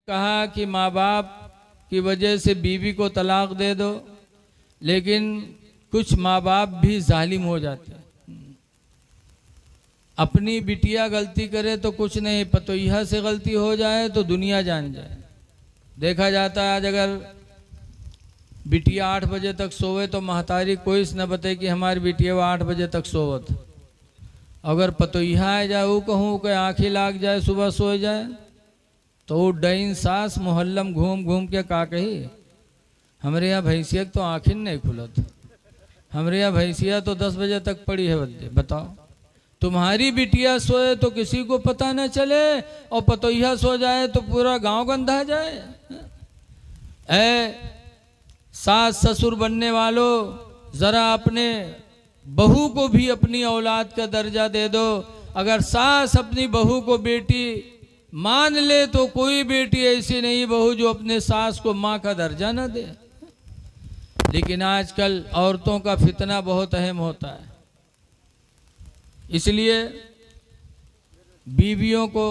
कहा कि माँ बाप की वजह से बीवी को तलाक दे दो, लेकिन कुछ माँ बाप भी जालिम हो जाते हैं। अपनी बिटिया गलती करे तो कुछ नहीं, पतोहिया से गलती हो जाए तो दुनिया जान जाए। देखा जाता है आज अगर बिटिया 8 बजे तक सोवे तो महतारी कोई न बते कि हमारी बिटिया वो 8 बजे तक सोवत। अगर पतोहिया आ जाए वो कहूँ कि आँखें लाग जाए सुबह सो जाए तो वो डईन सास मोहल्लम घूम घूम के का कही हमारे यहाँ भैंसिया तो आँखें नहीं खुलत, हमारे यहाँ भैंसिया तो 10 बजे तक पड़ी है बच्चे। बताओ, तुम्हारी बिटिया सोए तो किसी को पता न चले और पतोहिया सो जाए तो पूरा गांव गंधा जाए। सास ससुर बनने वालों, जरा अपने बहू को भी अपनी औलाद का दर्जा दे दो। अगर सास अपनी बहू को बेटी मान ले तो कोई बेटी ऐसी नहीं बहू जो अपने सास को माँ का दर्जा न दे। लेकिन आजकल औरतों का फितना बहुत अहम होता है, इसलिए बीवियों को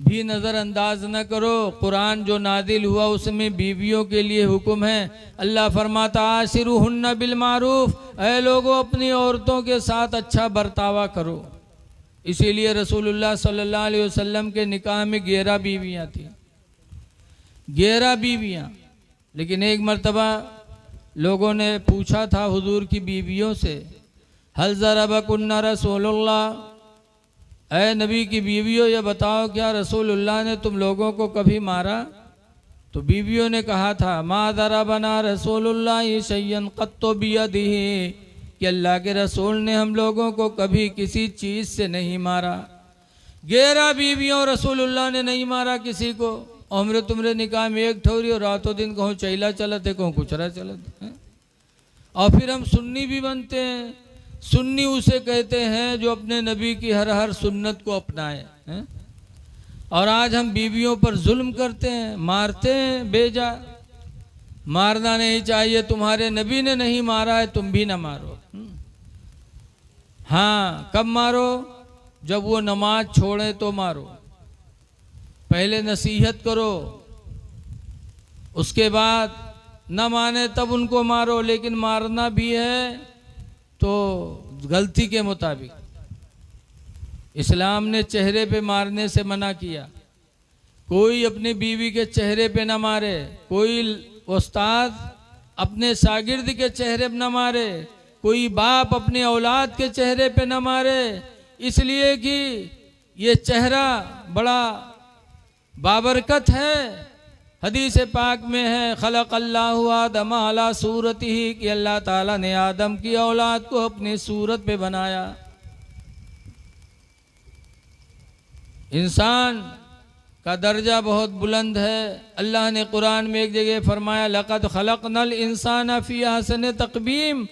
भी नज़रअंदाज न करो। कुरान जो नादिल हुआ उसमें बीवियों के लिए हुक्म है। अल्लाह फरमाता आशिरुहुन्ना बिल मारूफ, ऐ लोगों अपनी औरतों के साथ अच्छा बर्तावा करो। इसीलिए रसूलुल्लाह सल्लल्लाहु अलैहि वसल्लम के निकाह में 11 बीवियाँ थी, 11 बीवियाँ। लेकिन एक मर्तबा लोगों ने पूछा था हुजूर की बीवियों से, हल ज़रबकुन्ना रसूलुल्लाह, ऐ नबी की बीवियों ये बताओ क्या रसूलुल्लाह ने तुम लोगों को कभी मारा? तो बीवियों ने कहा था मा ज़रबना रसूलुल्लाह शय्यन क़त्तु बियदिही, कि अल्लाह के रसूल ने हम लोगों को कभी किसी चीज़ से नहीं मारा। 11 बीवियों रसूलुल्लाह ने नहीं मारा किसी को। उम्र तुमरे निकाह में एक ठौरी और रातों दिन कहूँ चैला चलत है, कहूँ कुचरा चलत है। और फिर हम सुन्नी भी बनते हैं। सुन्नी उसे कहते हैं जो अपने नबी की हर सुन्नत को अपनाए हैं। और आज हम बीवियों पर जुल्म करते हैं, मारते हैं बेजा। मारना नहीं चाहिए, तुम्हारे नबी ने नहीं मारा है, तुम भी ना मारो। हाँ, कब मारो? जब वो नमाज छोड़े तो मारो। पहले नसीहत करो, उसके बाद न माने तब उनको मारो। लेकिन मारना भी है तो गलती के मुताबिक। इस्लाम ने चेहरे पे मारने से मना किया। कोई अपनी बीवी के चेहरे पे न मारे, कोई उस्ताद अपने शागिर्द के चेहरे पे न मारे, कोई बाप अपने औलाद के चेहरे पे न मारे, इसलिए कि ये चेहरा बड़ा बाबरकत है। हदीस पाक में है खलक़ल्लाहु आदम अला सूरतिही, कि अल्लाह ताला ने आदम की औलाद को अपनी सूरत पे बनाया। इंसान का दर्जा बहुत बुलंद है। अल्लाह ने कुरान में एक जगह फरमाया लक़द खलक़नल इंसान फ़ी अहसन तक़वीम,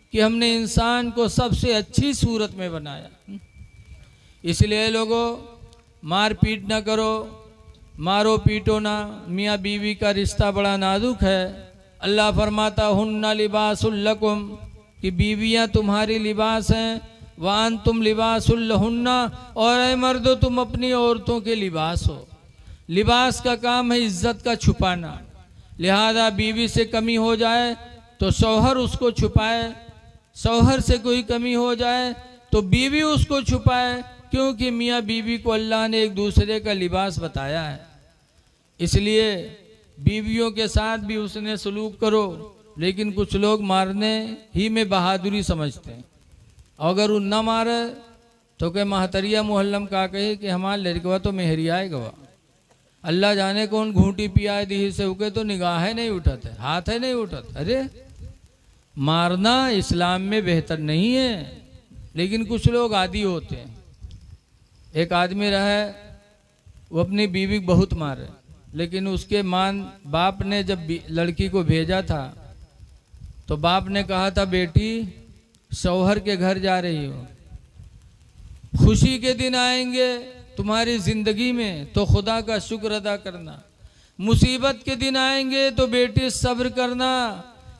कि हमने इंसान को सबसे अच्छी सूरत में बनाया। इसलिए लोगों मार पीट न करो, मारो पीटो ना। मियाँ बीवी का रिश्ता बड़ा नाजुक है। अल्लाह फरमाता हुन्ना लिबासुल लकुम, कि बीवियाँ तुम्हारी लिबास हैं, वान तुम लिबासुल लहुन्ना, और ऐ मर्दो तुम अपनी औरतों के लिबास हो। लिबास का काम है इज्जत का छुपाना। लिहाजा बीवी से कमी हो जाए तो शौहर उसको छुपाए, शौहर से कोई कमी हो जाए तो बीवी उसको छुपाए, क्योंकि मियाँ बीवी को अल्लाह ने एक दूसरे का लिबास बताया है। इसलिए बीवियों के साथ भी उसने सलूक करो। लेकिन कुछ लोग मारने ही में बहादुरी समझते हैं। अगर वो न मारे तो क्या महतरिया मोहल्लम का कहे कि हमारे लड़कवा तो मेहरियाए गवा, अल्लाह जाने कौन घूंटी पियाए दी से उके तो निगाहें नहीं उठत है, हाथ है नहीं उठत। अरे मारना इस्लाम में बेहतर नहीं है, लेकिन कुछ लोग आदी होते हैं। एक आदमी रहा, वो अपनी बीवी बहुत मारे, लेकिन उसके बाप ने जब लड़की को भेजा था तो बाप ने कहा था बेटी शौहर के घर जा रही हो, खुशी के दिन आएंगे तुम्हारी जिंदगी में तो खुदा का शुक्र अदा करना, मुसीबत के दिन आएंगे तो बेटी सब्र करना।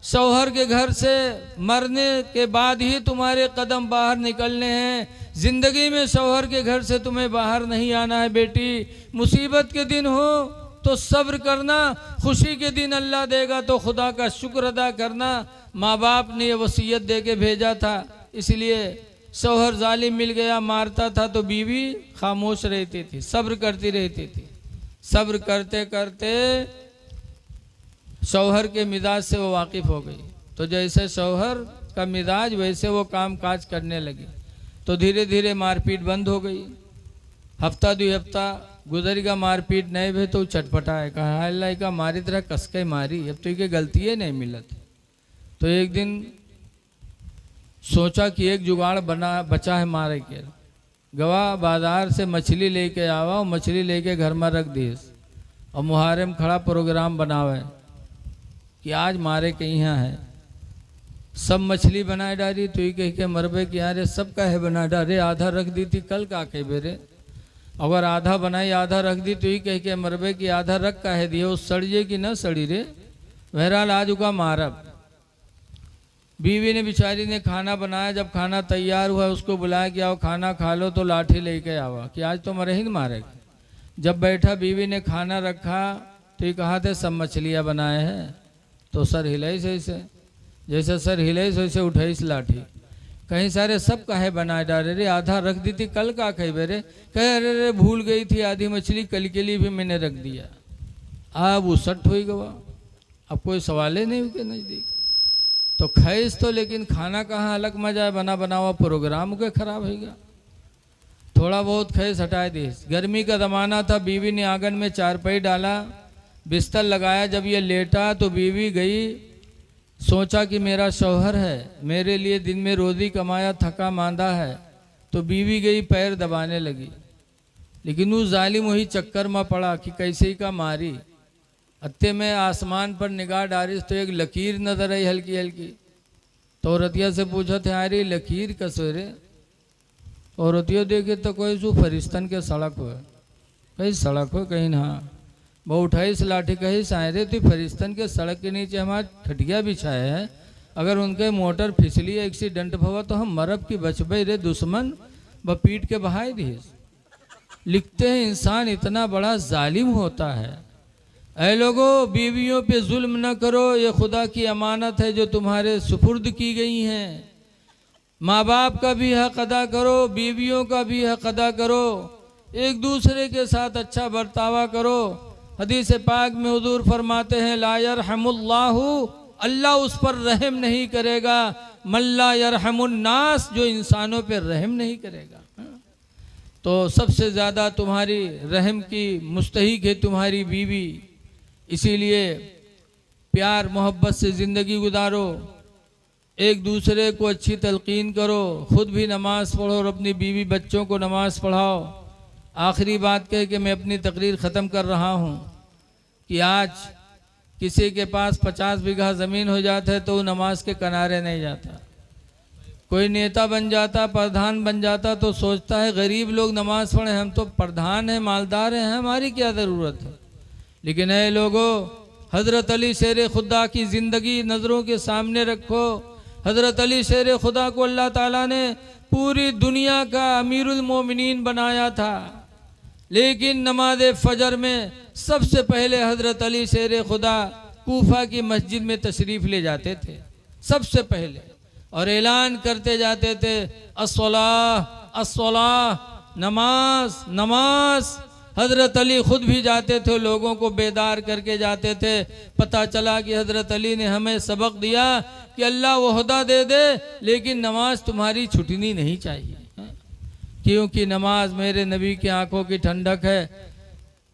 शौहर के घर से मरने के बाद ही तुम्हारे कदम बाहर निकलने हैं। जिंदगी में शौहर के घर से तुम्हें बाहर नहीं आना है बेटी। मुसीबत के दिन हो तो सब्र करना, खुशी के दिन अल्लाह देगा तो खुदा का शुक्र अदा करना। माँ बाप ने ये वसीयत दे के भेजा था, इसलिए शौहर जालिम मिल गया, मारता था तो बीवी खामोश रहती थी, सब्र करती रहती थी। सब्र करते करते शौहर के मिजाज से वो वाकिफ हो गई, तो जैसे शौहर का मिजाज वैसे वो काम काज करने लगी, तो धीरे धीरे मारपीट बंद हो गई। हफ्ता 2 हफ्ता गुजरेगा, मारपीट नहीं भे तो चटपटाए, कहा अल्लाह का मारी तरह कसके मारी, अब तो ये गलती है नहीं मिलत। तो एक दिन सोचा कि एक जुगाड़ बचा है मारे के, गवा बाजार से मछली लेके आवा और मछली लेके घर में रख दी, और मुहर्रम खड़ा प्रोग्राम बनावे कि आज मारे के यहाँ है। सब मछली बनाए डाली, तो ही कह के मरबे कि यार सब का है बना डाले, आधा रख दी थी कल का कह बेरे, अगर आधा बनाई आधा रख दी तो ही कह के मरबे कि आधा रख का है दिए, वो सड़िए कि न सड़ी रे। बहरहाल आज का मारब। बीवी ने बेचारी ने खाना बनाया, जब खाना तैयार हुआ उसको बुलाया कि आओ खाना खा लो, तो लाठी लेके आवा कि आज तो मरे ही न मारेगा। जब बैठा बीवी ने खाना रखा तो ये कहा थे सब मछलियाँ बनाए हैं, तो सर हिलाई से ऐसे, जैसे सर हिलाई से वैसे उठाई इस लाठी, कहीं सारे सब काहे बनाए डाले रे, आधा रख दी थी कल का कहे बेरे, कहे अरे रे भूल गई थी आधी मछली कल के लिए भी मैंने रख दिया। अब वो सट हो गवा, अब कोई सवाल ही नहीं उनके नज़दीक। तो खैस तो, लेकिन खाना कहाँ अलग मजा है, बना बनावा प्रोग्राम के खराब होगा। थोड़ा बहुत खैस हटाए दी। गर्मी का ज़माना था, बीवी ने आंगन में चारपाई डाला, बिस्तर लगाया। जब ये लेटा तो बीवी गई, सोचा कि मेरा शौहर है, मेरे लिए दिन में रोज़ी कमाया, थका मांदा है, तो बीवी गई पैर दबाने लगी। लेकिन वो जालिम वही चक्कर में पड़ा कि कैसे ही का मारी। अत्ते में आसमान पर निगाह डाली तो एक लकीर नजर आई हल्की हल्की, तो औरतिया से पूछा थे अरे लकीर कसोरे। औरतियों देखे तो कोई सू फरिश्तन के सड़क हो, कहीं सड़क हो कहीं ना, वो उठाई इस लाठी कही सायरे तो फरिश्तन के सड़क के नीचे हमारा खटिया बिछाए है, अगर उनके मोटर फिसली एक्सीडेंट हुआ तो हम मरब की बचबे रे दुश्मन व पीट के बहाई दिए। लिखते हैं इंसान इतना बड़ा जालिम होता है। ऐ लोगों, बीवियों पे जुल्म न करो, ये खुदा की अमानत है जो तुम्हारे सुपुर्द की गई हैं। माँ बाप का भी हक अदा करो, बीवियों का भी हक अदा करो, एक दूसरे के साथ अच्छा बर्तावा करो। हदीस पाक में हुजूर फरमाते हैं ला यरहमुल्लाहु, अल्लाह उस पर रहम नहीं करेगा, मल्ला यरहमुन्नास, जो इंसानों पर रहम नहीं करेगा। तो सबसे ज़्यादा तुम्हारी रहम की मुस्तहिक है तुम्हारी बीवी, इसीलिए प्यार मोहब्बत से ज़िंदगी गुजारो, एक दूसरे को अच्छी तलकीन करो, खुद भी नमाज़ पढ़ो और अपनी बीवी बच्चों को नमाज़ पढ़ाओ। आखिरी बात कह के मैं अपनी तकरीर ख़त्म कर रहा हूँ कि आज किसी के पास 50 बीघा ज़मीन हो जाता है तो वो नमाज के किनारे नहीं जाता। कोई नेता बन जाता, प्रधान बन जाता तो सोचता है गरीब लोग नमाज पढ़ें, हम तो प्रधान हैं, मालदार हैं, हमारी क्या ज़रूरत है। लेकिन ऐ लोगों, हज़रत अली शेर खुदा की ज़िंदगी नज़रों के सामने रखो। हज़रत अली शेर खुदा को अल्लाह ताला ने पूरी दुनिया का अमीरुल मोमिनीन बनाया था, लेकिन नमाज फजर में सबसे पहले हज़रत अली शेर खुदा कूफा की मस्जिद में तशरीफ़ ले जाते थे सबसे पहले, और ऐलान करते जाते थे अस्सलाह अस्सलाह, नमाज नमाज। हज़रत अली खुद भी जाते थे, लोगों को बेदार करके जाते थे। पता चला कि हज़रत अली ने हमें सबक दिया कि अल्लाह वहदा दे दे, लेकिन नमाज तुम्हारी छूटनी नहीं चाहिए, क्योंकि नमाज मेरे नबी की आंखों की ठंडक है।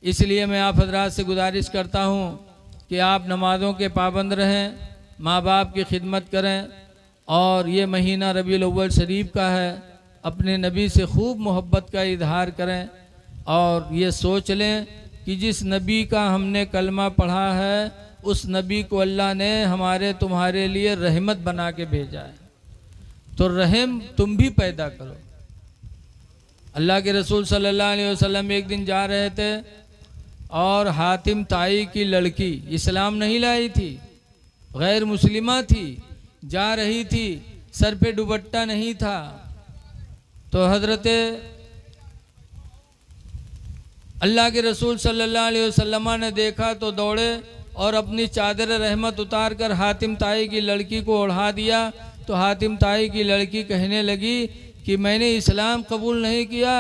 इसलिए मैं आप हजरात से गुजारिश करता हूँ कि आप नमाज़ों के पाबंद रहें, माँ बाप की खिदमत करें, और ये महीना रबीउल अव्वल शरीफ का है, अपने नबी से खूब मोहब्बत का इजहार करें, और ये सोच लें कि जिस नबी का हमने कलमा पढ़ा है उस नबी को अल्लाह ने हमारे तुम्हारे लिए रहमत बना के भेजा है, तो रहम तुम भी पैदा करो। अल्लाह के रसूल सल्लल्लाहु अलैहि वसल्लम एक दिन जा रहे थे और हातिम ताई की लड़की, इस्लाम नहीं लाई थी, गैर मुस्लिमा थी, जा रही थी, सर पे दुपट्टा नहीं था, तो हज़रत अल्लाह के रसूल सल्लल्लाहु अलैहि वसल्लम ने देखा तो दौड़े और अपनी चादर रहमत उतार कर हातिम ताई की लड़की को ओढ़ा दिया। तो हातिम ताई की लड़की कहने लगी कि मैंने इस्लाम कबूल नहीं किया,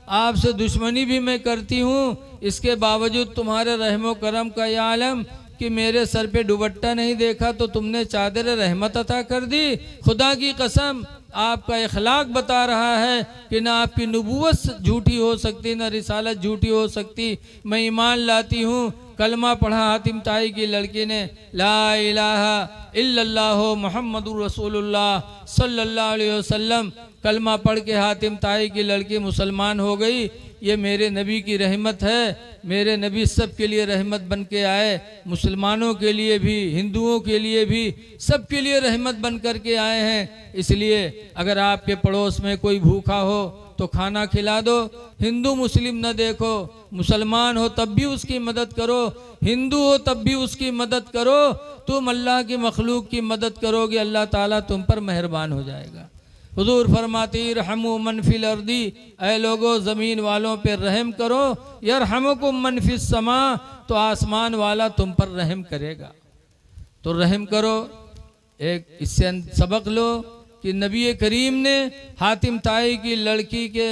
आपसे दुश्मनी भी मैं करती हूँ, इसके बावजूद तुम्हारे रहमो करम का या आलम कि मेरे सर पे दुपट्टा नहीं देखा तो तुमने चादर रहमत अता कर दी। खुदा की कसम आपका इखलाक बता रहा है कि ना आपकी नबूवत झूठी हो सकती, ना रिसालत झूठी हो सकती। मैं ईमान लाती हूँ। कलमा पढ़ा हातिम ताई की लड़की ने, ला इलाहा इल्लल्लाह मुहम्मदुर रसूलुल्लाह सल्लल्लाहु अलैहि वसल्लम। कलमा पढ़ के हातिम ताई की लड़की मुसलमान हो गई। ये मेरे नबी की रहमत है। मेरे नबी सब के लिए रहमत बन के आए, मुसलमानों के लिए भी, हिंदुओं के लिए भी, सब के लिए रहमत बन कर के आए हैं। इसलिए अगर आपके पड़ोस में कोई भूखा हो तो खाना खिला दो। हिंदू मुस्लिम न देखो, मुसलमान हो तब भी उसकी मदद करो, हिंदू हो तब भी उसकी मदद करो। तुम अल्लाह की मखलूक की मदद करोगे, अल्लाह ताला तुम पर मेहरबान हो जाएगा। हुजूर फरमाती रहमु मन फिल अर्दी, ऐ लोगो ज़मीन वालों पे रहम करो, यरहमुकुम मन फिस समा, तो आसमान वाला तुम पर रहम करेगा। तो रहम करो। एक इससे सबक लो कि नबी करीम ने हातिम ताई की लड़की के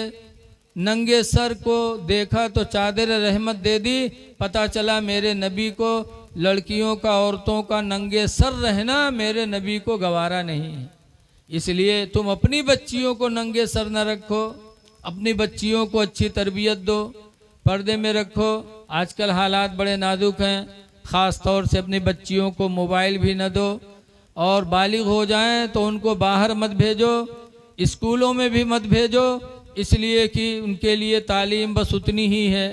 नंगे सर को देखा तो चादर रहमत दे दी। पता चला मेरे नबी को लड़कियों का, औरतों का नंगे सर रहना मेरे नबी को गवारा नहीं है। इसलिए तुम अपनी बच्चियों को नंगे सर न रखो, अपनी बच्चियों को अच्छी तरबियत दो, पर्दे में रखो। आजकल हालात बड़े नाजुक हैं, ख़ास तौर से अपनी बच्चियों को मोबाइल भी न दो, और बालिग हो जाएं तो उनको बाहर मत भेजो, स्कूलों में भी मत भेजो, इसलिए कि उनके लिए तालीम बस उतनी ही है।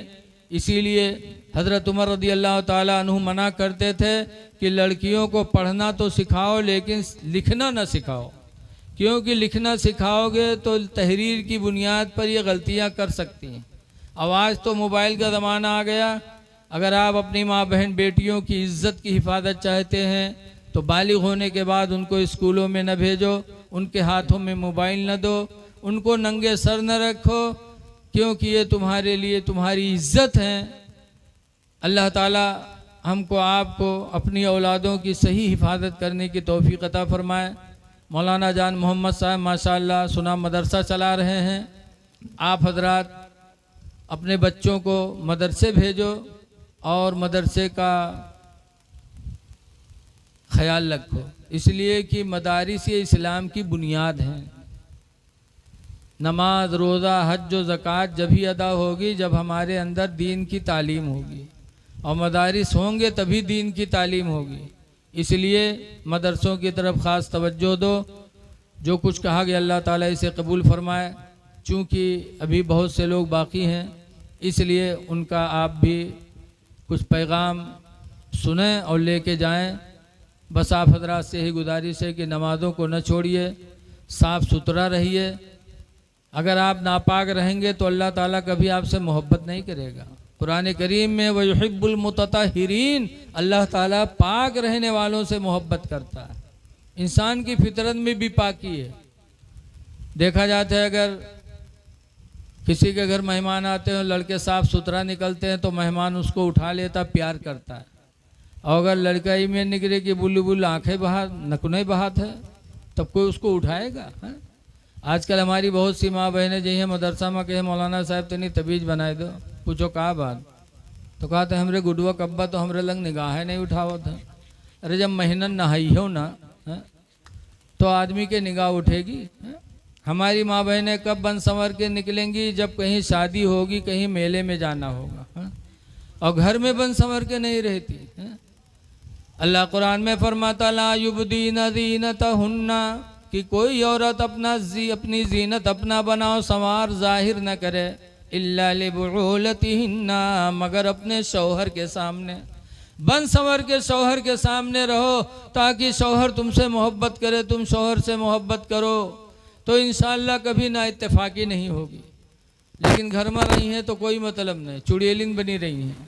इसीलिए हज़रत उमर रज़ी अल्लाह ताला अन्हु मना करते थे कि लड़कियों को पढ़ना तो सिखाओ लेकिन लिखना न सिखाओ, क्योंकि लिखना सिखाओगे तो तहरीर की बुनियाद पर ये गलतियां कर सकती हैं। अब आज तो मोबाइल का ज़माना आ गया। अगर आप अपनी माँ बहन बेटियों की इज़्ज़त की हिफाजत चाहते हैं तो बालिग होने के बाद उनको स्कूलों में न भेजो, उनके हाथों में मोबाइल न दो, उनको नंगे सर न रखो, क्योंकि ये तुम्हारे लिए तुम्हारी इज़्ज़त है। अल्लाह ताला हमको आपको अपनी औलादों की सही हिफाजत करने की तौफीक अता फरमाए। मौलाना जान मोहम्मद साहब माशाअल्लाह सुना मदरसा चला रहे हैं। आप हजरात अपने बच्चों को मदरसे भेजो और मदरसे का ख्याल रखो, इसलिए कि मदारिस ये इस्लाम की बुनियाद हैं। नमाज, रोज़ा, हज व ज़कात जब ही अदा होगी जब हमारे अंदर दीन की तालीम होगी, और मदारिस होंगे तभी दीन की तालीम होगी। इसलिए मदरसों की तरफ ख़ास तवज्जो दो। जो कुछ कहा गया अल्लाह ताला इसे कबूल फरमाए। चूँकि अभी बहुत से लोग बाकी हैं, इसलिए उनका आप भी कुछ पैगाम सुने और लेके जाएं। बस आप हजरात से ही गुजारिश है कि नमाज़ों को न छोड़िए, साफ़ सुथरा रहिए। अगर आप नापाक रहेंगे तो अल्लाह ताला कभी आपसे मोहब्बत नहीं करेगा। कुरान करीम में व युहिब्बुल मुतताहिरीन, अल्लाह ताला पाक रहने वालों से मोहब्बत करता है। इंसान की फितरत में भी पाकी है। देखा जाता है अगर किसी के घर मेहमान आते हैं, लड़के साफ़ सुथरा निकलते हैं तो मेहमान उसको उठा लेता, प्यार करता है। और अगर लड़का ही में निकले कि बुल्लू बुल्लू आँखें बहा, नकुने बहात है, तब कोई उसको उठाएगा? है? आजकल हमारी बहुत सी माँ बहनें जही मदरसा में कहे मौलाना साहब तनी तबीज बनाए दो। पूछो कहा बात? तो कहा था हमरे गुडवा कब्बा तो हमरे लंग निगाहें नहीं उठाओ था। अरे जब महीनन नहाई हो ना है? तो आदमी के निगाह उठेगी। है? हमारी माँ बहनें कब बन संवर के निकलेंगी? जब कहीं शादी होगी, कहीं मेले में जाना होगा। है? और घर में बन संवर के नहीं रहती। है? अल्लाह कुरान में फरमाता ला युबदीना ज़ीनतहुन्ना, कि कोई औरत अपनी जीनत अपना बनाओ संवार जाहिर न करे, इल्ला लिबुलतिहिन्ना, मगर अपने शौहर के सामने। बन संवर के शौहर के सामने रहो ताकि शौहर तुमसे मोहब्बत करे, तुम शौहर से मोहब्बत करो, तो इंशाअल्लाह कभी ना इत्तेफाकी नहीं होगी। लेकिन घर में रही हैं तो कोई मतलब नहीं, चुड़ैलिन बनी रही हैं।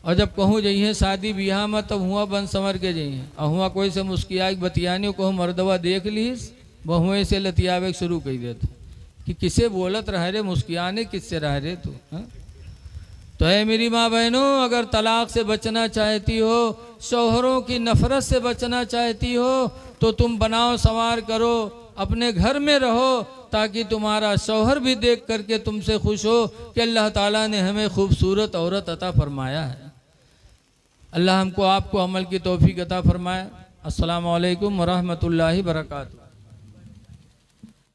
और जब कहूँ जइए शादी ब्याह में तब हुआ बन संवर के जइए, और हुआ कोई से मुस्किया बतियानी कहूँ मर्दवा देख लीस, बहुएँ से लतियावे शुरू कर देते। कि किसे बोलत रह रे, मुस्कियाने किससे रह रे तू। तो है मेरी माँ बहनों, अगर तलाक से बचना चाहती हो, शौहरों की नफरत से बचना चाहती हो, तो तुम बनाओ संवार करो, अपने घर में रहो, ताकि तुम्हारा शौहर भी देख करके तुमसे खुश हो कि अल्लाह ताला ने हमें खूबसूरत औरत अता फरमाया है। अल्लाह हमको आपको अमल की तौफीक अता फरमाए। अस्सलामु अलैकुम वरहमतुल्लाहि वबरकातुहू।